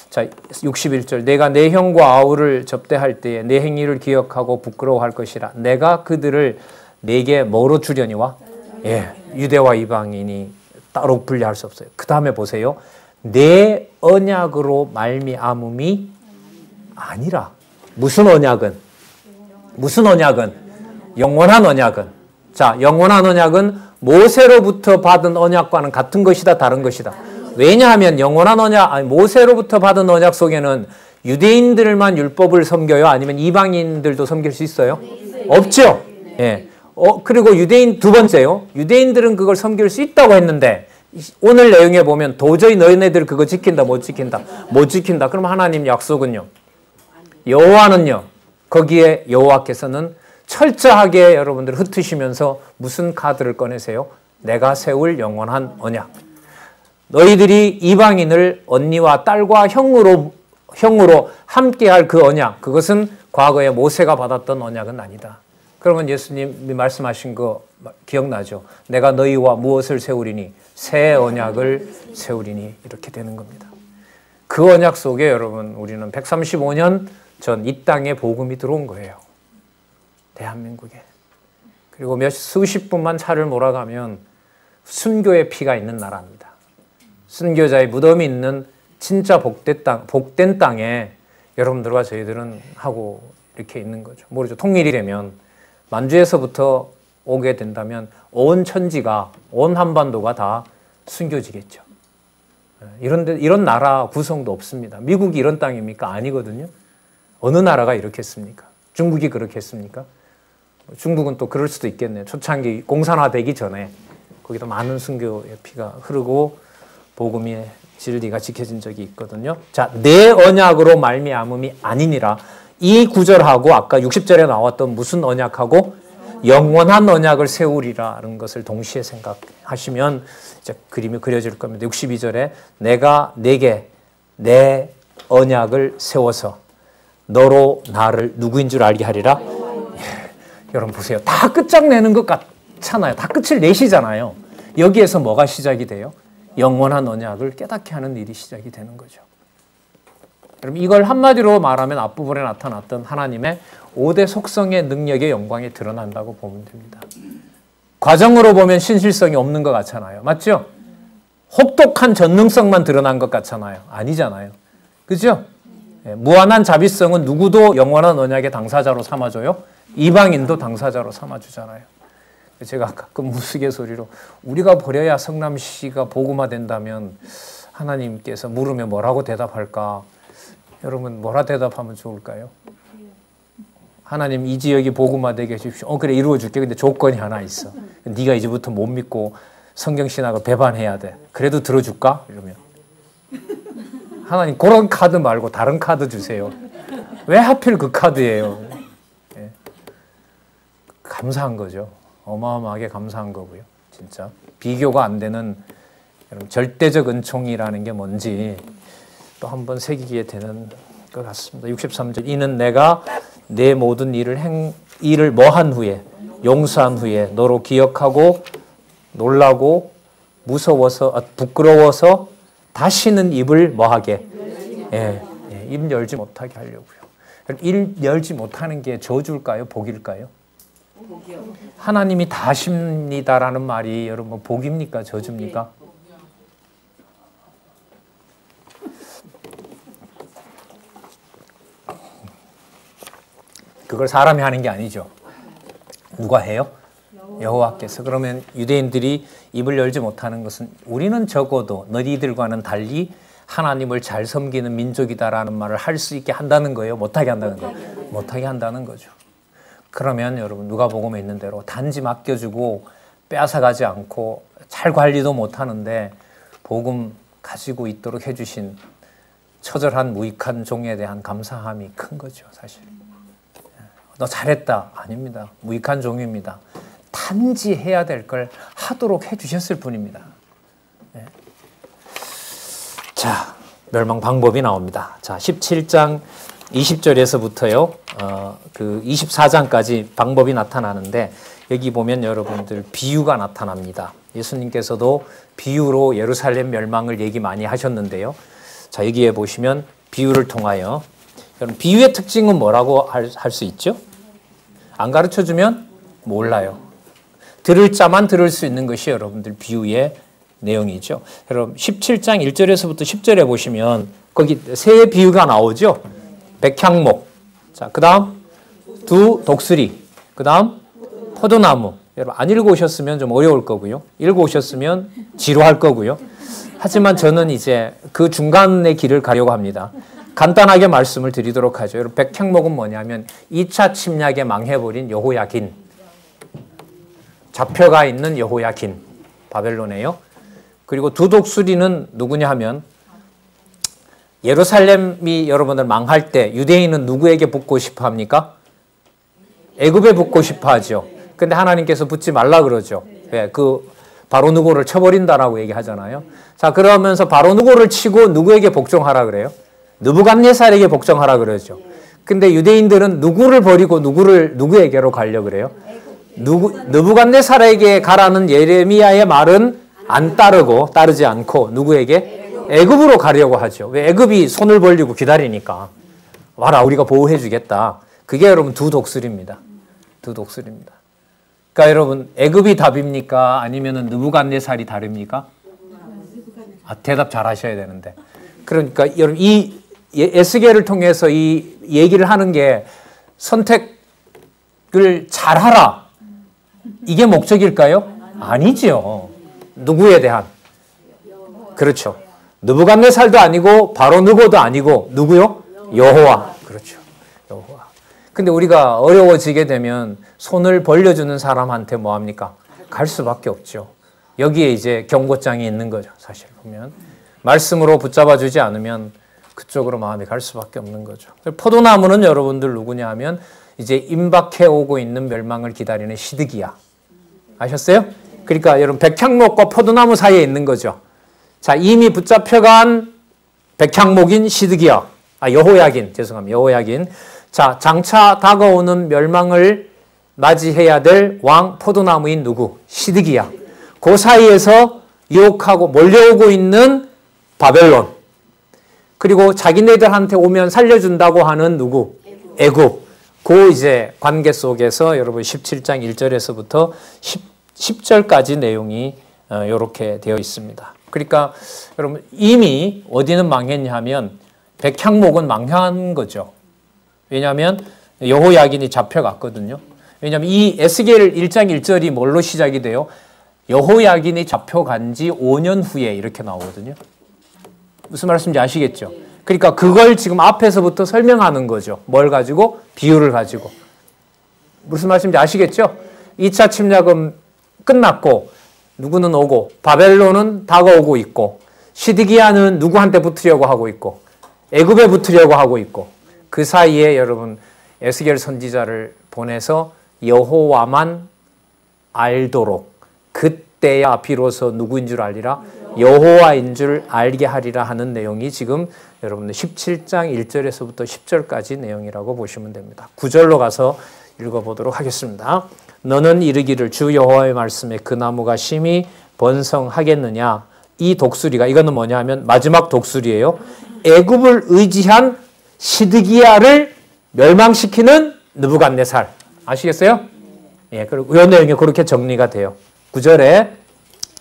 자, 61절 내가 내 형과 아우를 접대할 때에 내 행위를 기억하고 부끄러워할 것이라. 내가 그들을 내게 뭐로 주려니와? 유대와 이방인이 따로 분리할 수 없어요. 그 다음에 보세요. 내 언약으로 말미암음이 아니라. 무슨 언약은? 영원한 언약은. 자, 영원한 언약은 모세로부터 받은 언약과는 같은 것이다, 다른 것이다. 왜냐하면 영원한 언약, 모세로부터 받은 언약 속에는 유대인들만 율법을 섬겨요? 아니면 이방인들도 섬길 수 있어요? 없죠. 그리고 두 번째요. 유대인들은 그걸 섬길 수 있다고 했는데 오늘 내용에 보면 도저히 너희네들 그거 지킨다, 못 지킨다. 그럼 하나님 약속은요. 여호와는요. 거기에 여호와께서는 철저하게 여러분들 흩으시면서 무슨 카드를 꺼내세요? 내가 세울 영원한 언약. 너희들이 이방인을 언니와 딸과 형으로 함께할 그 언약, 그것은 과거에 모세가 받았던 언약은 아니다. 그러면 예수님이 말씀하신 거 기억나죠? 내가 너희와 무엇을 세우리니? 새 언약을 세우리니. 이렇게 되는 겁니다. 그 언약 속에 여러분 우리는 135년 전 이 땅에 복음이 들어온 거예요. 대한민국에. 그리고 수십 분만 차를 몰아가면 순교의 피가 있는 나라입니다. 순교자의 무덤이 있는 진짜 복된 땅에 여러분들과 저희들은 하고 이렇게 있는 거죠. 모르죠. 통일이 되면 만주에서부터 오게 된다면 온 천지가, 온 한반도가 다 순교지겠죠. 이런 나라 구성도 없습니다. 미국이 이런 땅입니까? 아니거든요. 어느 나라가 이렇게 했습니까? 중국이 그렇게 했습니까? 중국은 또 그럴 수도 있겠네요. 초창기 공산화되기 전에 거기도 많은 순교의 피가 흐르고 복음의 진리가 지켜진 적이 있거든요. 자, 내 언약으로 말미암음이 아니니라. 이 구절하고 아까 60절에 나왔던 무슨 언약하고 영원한 언약을 세우리라는 것을 동시에 생각하시면 이제 그림이 그려질 겁니다. 62절에 내가 내게 내 언약을 세워서 너로 나를 누구인 줄 알게 하리라. 여러분 보세요. 다 끝장내는 것 같잖아요. 다 끝을 내시잖아요. 여기에서 뭐가 시작이 돼요? 영원한 언약을 깨닫게 하는 일이 시작이 되는 거죠. 여러분 이걸 한마디로 말하면 앞부분에 나타났던 하나님의 5대 속성의 능력의 영광이 드러난다고 보면 됩니다. 과정으로 보면 신실성이 없는 것 같잖아요. 맞죠? 혹독한 전능성만 드러난 것 같잖아요. 아니잖아요. 그죠? 무한한 자비성은 누구도 영원한 언약의 당사자로 삼아줘요? 이방인도 당사자로 삼아주잖아요. 제가 가끔 우스갯소리로 우리가 버려야 성남시가 복음화된다면 하나님께서 물으면 뭐라고 대답할까? 여러분 뭐라 대답하면 좋을까요? 하나님 이 지역이 복음화되게 해주십시오. 그래 이루어줄게. 근데 조건이 하나 있어. 네가 이제부터 못 믿고 성경신학을 배반해야 돼. 그래도 들어줄까? 이러면 하나님 그런 카드 말고 다른 카드 주세요. 왜 하필 그 카드예요? 감사한 거죠. 어마어마하게 감사한 거고요. 진짜 비교가 안 되는 여러분, 절대적 은총이라는 게 뭔지 또 한번 새기게 되는 것 같습니다. 63절 이는 내가 내 모든 일을 뭐한 후에 용서한 후에 너로 기억하고 놀라고 무서워서 부끄러워서 다시는 입을 뭐하게 입 열지 못하게 하려고요. 입 열지 못하는 게 저주일까요? 복일까요? 복이요. 하나님이 다 하십니다라는 말이 여러분 복입니까? 저주입니까? 그걸 사람이 하는 게 아니죠. 누가 해요? 여호와께서. 그러면 유대인들이 입을 열지 못하는 것은 우리는 적어도 너희들과는 달리 하나님을 잘 섬기는 민족이다라는 말을 할 수 있게 한다는 거예요? 못하게 한다는 거예요? 못하게 한다는 거죠. 그러면 여러분 누가복음에 있는 대로 단지 맡겨주고 빼앗아가지 않고 잘 관리도 못하는데 복음 가지고 있도록 해주신 처절한 무익한 종에 대한 감사함이 큰 거죠. 사실. 너 잘했다. 아닙니다. 무익한 종입니다. 단지 해야 될 걸 하도록 해주셨을 뿐입니다. 네. 자, 멸망 방법이 나옵니다. 자, 17장 20절에서부터요, 그 24장까지 방법이 나타나는데, 여기 보면 여러분들 비유가 나타납니다. 예수님께서도 비유로 예루살렘 멸망을 얘기 많이 하셨는데요. 자, 여기에 보시면 비유를 통하여, 여러분, 비유의 특징은 뭐라고 할 수 있죠? 안 가르쳐 주면 몰라요. 들을 자만 들을 수 있는 것이 여러분들 비유의 내용이죠. 여러분 17장 1절에서부터 10절에 보시면 거기 세 비유가 나오죠. 백향목, 자, 그 다음 두 독수리, 그 다음 포도나무. 여러분 안 읽어오셨으면 좀 어려울 거고요. 읽어오셨으면 지루할 거고요. 하지만 저는 이제 그 중간의 길을 가려고 합니다. 간단하게 말씀을 드리도록 하죠. 여러분 백향목은 뭐냐면 2차 침략에 망해버린 여호야긴, 잡혀가 있는 여호야긴, 바벨론에요. 그리고 두 독수리는 누구냐 하면 예루살렘이 여러분들 망할 때 유대인은 누구에게 붙고 싶어 합니까? 애굽에 붙고 싶어 하죠. 근데 하나님께서 붙지 말라 그러죠. 왜? 그 바로누고를 쳐버린다라고 얘기하잖아요. 자, 그러면서 바로누고를 치고 누구에게 복종하라 그래요? 느부갓네살에게 복종하라 그러죠. 근데 유대인들은 누구를 버리고 누구에게로 가려 그래요? 느부갓네살에게 가라는 예레미야의 말은 안 따르지 않고 누구에게? 애굽으로 가려고 하죠. 왜? 애굽이 손을 벌리고 기다리니까. 와라, 우리가 보호해 주겠다. 그게 여러분 두 독수리입니다. 두 독수리입니다. 그러니까 여러분 애굽이 답입니까? 아니면은 느부갓네살이 다릅니까? 대답 잘 하셔야 되는데. 그러니까 여러분 이 에스겔을 통해서 이 얘기를 하는 게 선택을 잘하라. 이게 목적일까요? 아니죠. 누구에 대한? 그렇죠. 느부갓네살도 아니고 바로누고도 아니고 누구요? 여호와. 그렇죠. 여호와. 근데 우리가 어려워지게 되면 손을 벌려주는 사람한테 뭐 합니까? 갈 수밖에 없죠. 여기에 이제 경고장이 있는 거죠. 사실 보면. 말씀으로 붙잡아 주지 않으면 그쪽으로 마음이 갈 수밖에 없는 거죠. 포도나무는 여러분들 누구냐 하면 이제 임박해 오고 있는 멸망을 기다리는 시드기야. 아셨어요? 그러니까 여러분 백향목과 포도나무 사이에 있는 거죠. 자, 이미 붙잡혀간 백향목인 시드기야. 여호야긴. 죄송합니다. 여호야긴. 자, 장차 다가오는 멸망을 맞이해야 될 왕 포도나무인 누구? 시드기야. 그 사이에서 유혹하고 몰려오고 있는 바벨론. 그리고 자기네들한테 오면 살려준다고 하는 누구? 애굽. 그 이제 관계 속에서 여러분 17장 1절에서부터 10절까지 내용이 이렇게 되어 있습니다. 그러니까 여러분 이미 어디는 망했냐 하면 백향목은 망한 거죠. 왜냐하면 여호야긴이 잡혀갔거든요. 왜냐하면 이 에스겔 1장 1절이 뭘로 시작이 돼요? 여호야긴이 잡혀간 지 5년 후에 이렇게 나오거든요. 무슨 말씀인지 아시겠죠? 그러니까 그걸 지금 앞에서부터 설명하는 거죠. 뭘 가지고? 비유를 가지고. 무슨 말씀인지 아시겠죠? 2차 침략은 끝났고 누구는 오고 바벨론은 다가오고 있고 시드기야는 누구한테 붙으려고 하고 있고 애굽에 붙으려고 하고 있고 그 사이에 여러분 에스겔 선지자를 보내서 여호와만 알도록 그때야 비로소 누구인 줄 알리라? 여호와인 줄 알게 하리라 하는 내용이 지금 여러분들 17장 1절에서부터 10절까지 내용이라고 보시면 됩니다. 9절로 가서 읽어보도록 하겠습니다. 너는 이르기를 주 여호와의 말씀에 그 나무가 심히 번성하겠느냐. 이 독수리가 이거는 뭐냐 하면 마지막 독수리예요. 애굽을 의지한 시드기야를 멸망시키는 느부갓네살. 아시겠어요? 예, 그리고 이 내용이 그렇게 정리가 돼요. 9절에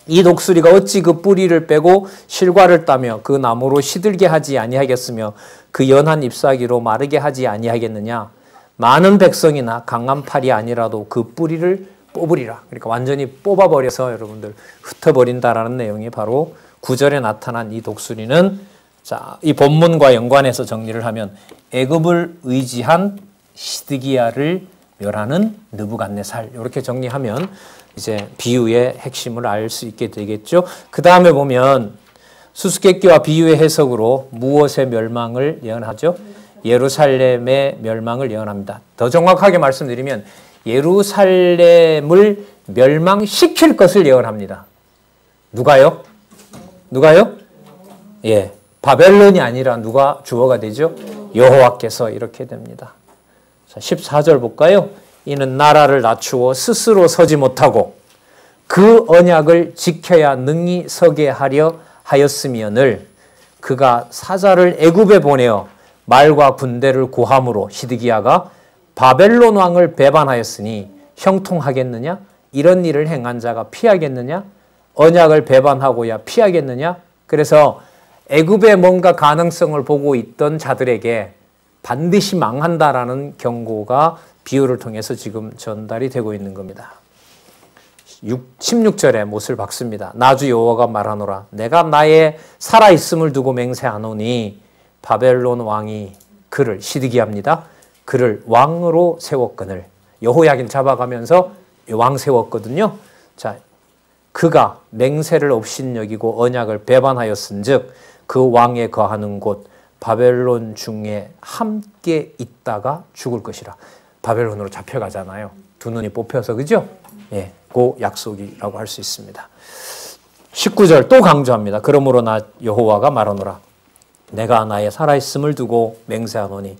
이 독수리가 어찌 그 뿌리를 빼고 실과를 따며 그 나무로 시들게 하지 아니하겠으며 그 연한 잎사귀로 마르게 하지 아니하겠느냐. 많은 백성이나 강한 팔이 아니라도 그 뿌리를 뽑으리라. 그러니까 완전히 뽑아버려서 여러분들 흩어버린다라는 내용이 바로 9절에 나타난 이 독수리는 자, 이 본문과 연관해서 정리를 하면 애굽을 의지한 시드기야를 멸하는 느부갓네살 이렇게 정리하면 이제 비유의 핵심을 알 수 있게 되겠죠. 그 다음에 보면 수수께끼와 비유의 해석으로 무엇의 멸망을 예언하죠? 예루살렘의 멸망을 예언합니다. 더 정확하게 말씀드리면 예루살렘을 멸망시킬 것을 예언합니다. 누가요? 누가요? 예, 바벨론이 아니라 누가 주어가 되죠? 여호와께서 이렇게 됩니다. 자, 14절 볼까요? 이는 나라를 낮추어 스스로 서지 못하고 그 언약을 지켜야 능히 서게 하려 하였으면을 그가 사자를 애굽에 보내어 말과 군대를 구함으로 시드기야가 바벨론 왕을 배반하였으니 형통하겠느냐? 이런 일을 행한 자가 피하겠느냐? 언약을 배반하고야 피하겠느냐? 그래서 애굽에 뭔가 가능성을 보고 있던 자들에게 반드시 망한다라는 경고가 비유를 통해서 지금 전달이 되고 있는 겁니다. 16절에 못을 박습니다. 나주 여호와가 말하노라. 내가 나의 살아있음을 두고 맹세하노니 바벨론 왕이 그를 시드기야입니다. 그를 왕으로 세웠거늘. 여호야긴 잡아가면서 왕 세웠거든요. 자, 그가 맹세를 업신여기고 언약을 배반하였은즉 그 왕에 거하는 곳 바벨론 중에 함께 있다가 죽을 것이라. 바벨론으로 잡혀가잖아요. 두 눈이 뽑혀서, 그죠? 예, 그 약속이라고 할 수 있습니다. 19절 또 강조합니다. 그러므로 나 여호와가 말하노라. 내가 나의 살아있음을 두고 맹세하노니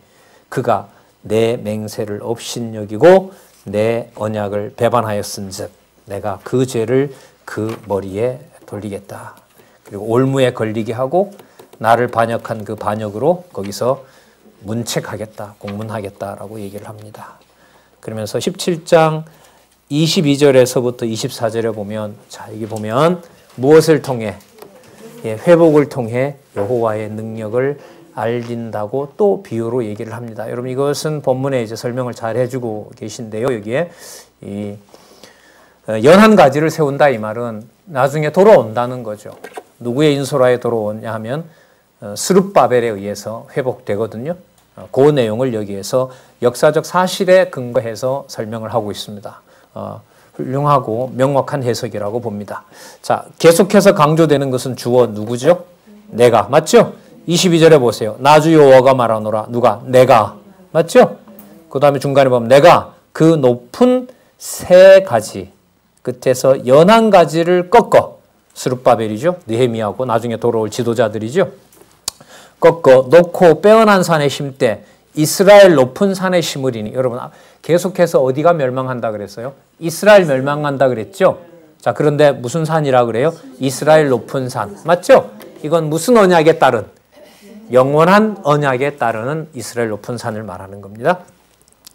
그가 내 맹세를 업신여기고 내 언약을 배반하였은즉 내가 그 죄를 그 머리에 돌리겠다. 그리고 올무에 걸리게 하고 나를 반역한 그 반역으로 거기서 문책하겠다, 공문하겠다라고 얘기를 합니다. 그러면서 17장 22절에서부터 24절에 보면, 자, 여기 보면 무엇을 통해? 예, 회복을 통해 여호와의 능력을 알린다고 또 비유로 얘기를 합니다. 여러분 이것은 본문에 이제 설명을 잘 해주고 계신데요. 여기에 이 연한 가지를 세운다 이 말은 나중에 돌아온다는 거죠. 누구의 인소라에 돌아오냐 하면 스룹바벨에 의해서 회복되거든요. 그 내용을 여기에서 역사적 사실에 근거해서 설명을 하고 있습니다. 훌륭하고 명확한 해석이라고 봅니다. 자, 계속해서 강조되는 것은 주어 누구죠? 내가. 맞죠? 22절에 보세요. 나주 여호와가 말하노라. 누가? 내가. 맞죠? 그 다음에 중간에 보면 내가 그 높은 새 가지 끝에서 연한 가지를 꺾어. 스룹바벨이죠. 느헤미야고 나중에 돌아올 지도자들이죠. 꺾어 놓고 빼어난 산에 심되 이스라엘 높은 산에 심으리니. 여러분 계속해서 어디가 멸망한다 그랬어요? 이스라엘 멸망한다 그랬죠? 자, 그런데 무슨 산이라 그래요? 이스라엘 높은 산. 맞죠? 이건 무슨 언약에 따른? 영원한 언약에 따르는 이스라엘 높은 산을 말하는 겁니다.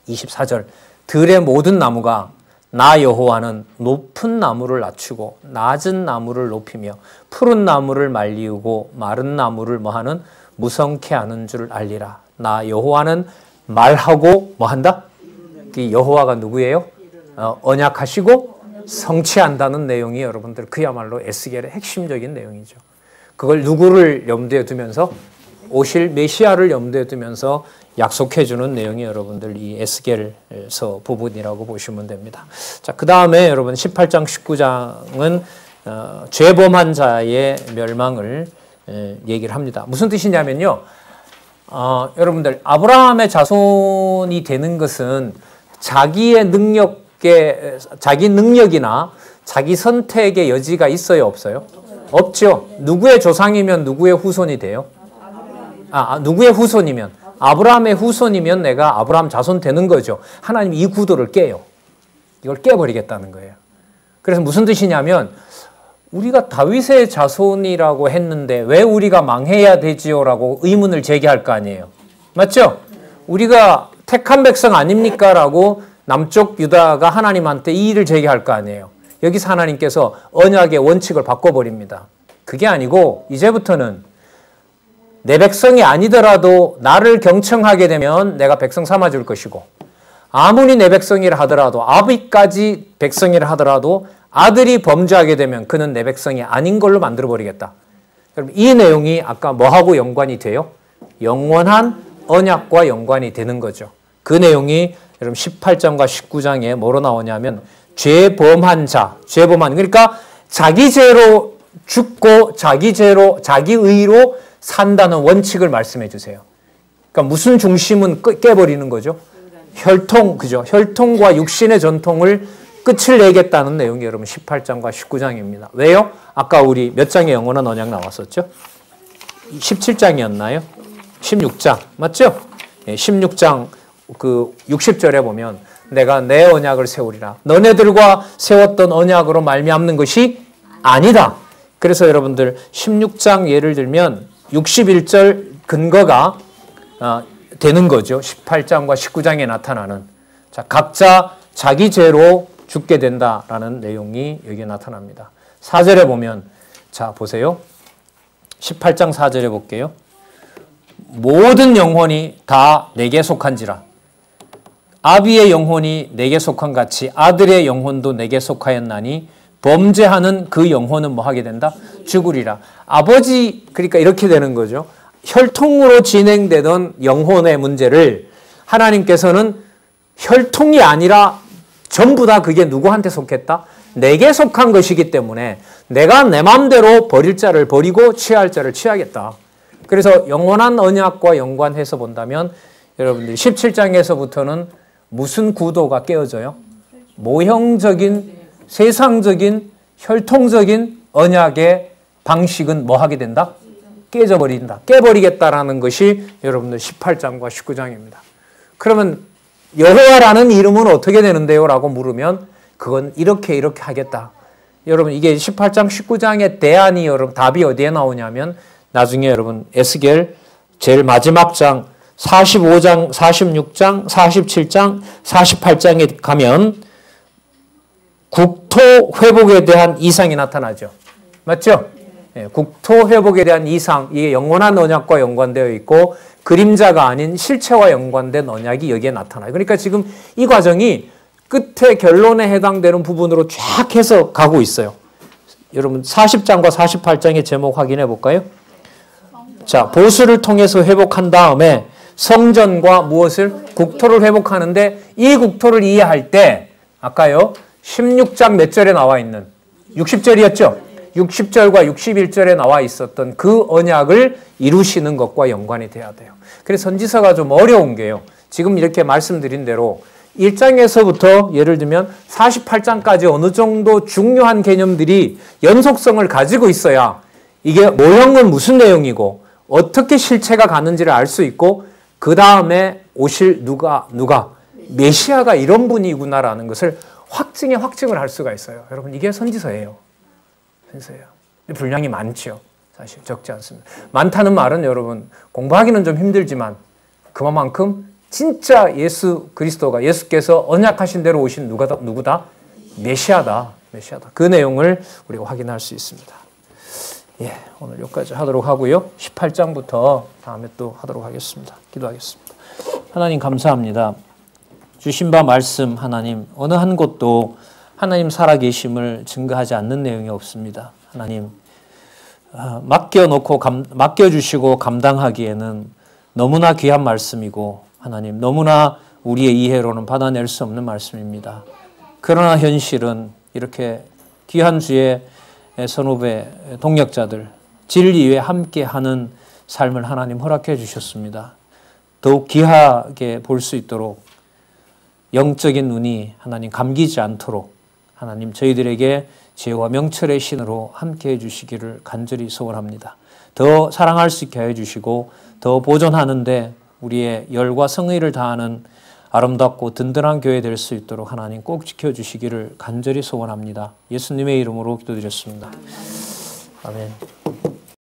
24절 들의 모든 나무가 나 여호와는 높은 나무를 낮추고 낮은 나무를 높이며 푸른 나무를 말리우고 마른 나무를 뭐하는 무성케 하는 줄 알리라. 나 여호와는 말하고 뭐한다? 이 여호와가 누구예요? 언약하시고 성취한다는 내용이 여러분들 그야말로 에스겔의 핵심적인 내용이죠. 그걸 누구를 염두에 두면서? 오실 메시아를 염두에 두면서 약속해주는 내용이 여러분들 이 에스겔서 부분이라고 보시면 됩니다. 자, 그 다음에 여러분 18장 19장은 죄범한 자의 멸망을 얘기를 합니다. 무슨 뜻이냐면요. 여러분들 아브라함의 자손이 되는 것은 자기의 능력에 자기 능력이나 자기 선택의 여지가 있어요, 없어요? 없죠. 누구의 조상이면 누구의 후손이 돼요? 누구의 후손이면? 아브라함의 후손이면 내가 아브라함 자손 되는 거죠. 하나님 이 구도를 깨요. 이걸 깨버리겠다는 거예요. 그래서 무슨 뜻이냐면 우리가 다윗의 자손이라고 했는데 왜 우리가 망해야 되지요? 라고 의문을 제기할 거 아니에요. 맞죠? 우리가 택한 백성 아닙니까? 라고 남쪽 유다가 하나님한테 이 일을 제기할 거 아니에요. 여기서 하나님께서 언약의 원칙을 바꿔버립니다. 그게 아니고 이제부터는 내 백성이 아니더라도 나를 경청하게 되면 내가 백성 삼아줄 것이고 아무리 내 백성이라 하더라도 아비까지 백성이라 하더라도 아들이 범죄하게 되면 그는 내 백성이 아닌 걸로 만들어버리겠다. 그럼 이 내용이 아까 뭐하고 연관이 돼요? 영원한 언약과 연관이 되는 거죠. 그 내용이 여러분 18장과 19장에 뭐로 나오냐면 죄범한 자, 죄범한 그러니까 자기 죄로 죽고 자기 죄로 자기 의로 산다는 원칙을 말씀해 주세요. 그러니까 무슨 중심은 깨버리는 거죠? 혈통, 그죠? 혈통과 육신의 전통을 끝을 내겠다는 내용이 여러분 18장과 19장입니다. 왜요? 아까 우리 몇 장의 영원한 언약 나왔었죠? 17장이었나요? 16장. 맞죠? 16장 그 60절에 보면 내가 내 언약을 세우리라. 너네들과 세웠던 언약으로 말미암는 것이 아니다. 그래서 여러분들 16장 예를 들면 61절 근거가 되는 거죠. 18장과 19장에 나타나는. 자, 각자 자기 죄로 죽게 된다라는 내용이 여기에 나타납니다. 4절에 보면 자, 보세요. 18장 4절에 볼게요. 모든 영혼이 다 내게 속한지라. 아비의 영혼이 내게 속한 같이 아들의 영혼도 내게 속하였나니 범죄하는 그 영혼은 뭐 하게 된다? 죽으리라. 아버지, 그러니까 이렇게 되는 거죠. 혈통으로 진행되던 영혼의 문제를 하나님께서는 혈통이 아니라 전부 다 그게 누구한테 속했다? 내게 속한 것이기 때문에 내가 내 마음대로 버릴 자를 버리고 취할 자를 취하겠다. 그래서 영원한 언약과 연관해서 본다면 여러분들 17장에서부터는 무슨 구도가 깨어져요? 모형적인 세상적인 혈통적인 언약의 방식은 뭐 하게 된다? 깨져버린다. 깨버리겠다라는 것이 여러분들 18장과 19장입니다. 그러면 여호와라는 이름은 어떻게 되는데요? 라고 물으면 그건 이렇게 하겠다. 여러분 이게 18장 19장의 대안이 여러분 답이 어디에 나오냐면 나중에 여러분 에스겔 제일 마지막 장 45장, 46장, 47장, 48장에 가면 국토 회복에 대한 이상이 나타나죠. 맞죠? 네, 국토 회복에 대한 이상, 이게 영원한 언약과 연관되어 있고 그림자가 아닌 실체와 연관된 언약이 여기에 나타나요. 그러니까 지금 이 과정이 끝에 결론에 해당되는 부분으로 쫙 해서 가고 있어요. 여러분 40장과 48장의 제목 확인해 볼까요? 자, 보수를 통해서 회복한 다음에 성전과 무엇을? 국토를 회복하는데 이 국토를 이해할 때 아까요 16장 몇 절에 나와 있는 60절이었죠? 60절과 61절에 나와 있었던 그 언약을 이루시는 것과 연관이 돼야 돼요. 그래서 선지서가 좀 어려운 게요. 지금 이렇게 말씀드린 대로 1장에서부터 예를 들면 48장까지 어느 정도 중요한 개념들이 연속성을 가지고 있어야 이게 모형은 무슨 내용이고 어떻게 실체가 가는지를 알 수 있고 그 다음에 오실 누가 메시아가 이런 분이구나라는 것을 확증을 할 수가 있어요. 여러분 이게 선지서예요. 선지서예요. 분량이 많죠. 사실 적지 않습니다. 많다는 말은 여러분 공부하기는 좀 힘들지만 그만큼 진짜 예수 그리스도가 예수께서 언약하신 대로 오신 누구다? 메시아다. 그 내용을 우리가 확인할 수 있습니다. 예, 오늘 여기까지 하도록 하고요. 18장부터 다음에 또 하도록 하겠습니다. 기도하겠습니다. 하나님 감사합니다. 주신 바 말씀 하나님 어느 한 곳도 하나님 살아계심을 증거하지 않는 내용이 없습니다. 하나님 맡겨주시고 감당하기에는 너무나 귀한 말씀이고 하나님 너무나 우리의 이해로는 받아낼 수 없는 말씀입니다. 그러나 현실은 이렇게 귀한 주의 선후배 동역자들 진리에 함께하는 삶을 하나님 허락해 주셨습니다. 더욱 귀하게 볼 수 있도록 영적인 눈이 하나님 감기지 않도록 하나님 저희들에게 지혜와 명철의 신으로 함께해 주시기를 간절히 소원합니다. 더 사랑할 수 있게 해주시고 더 보존하는데 우리의 열과 성의를 다하는 아름답고 든든한 교회 될 수 있도록 하나님 꼭 지켜주시기를 간절히 소원합니다. 예수님의 이름으로 기도드렸습니다. 아멘.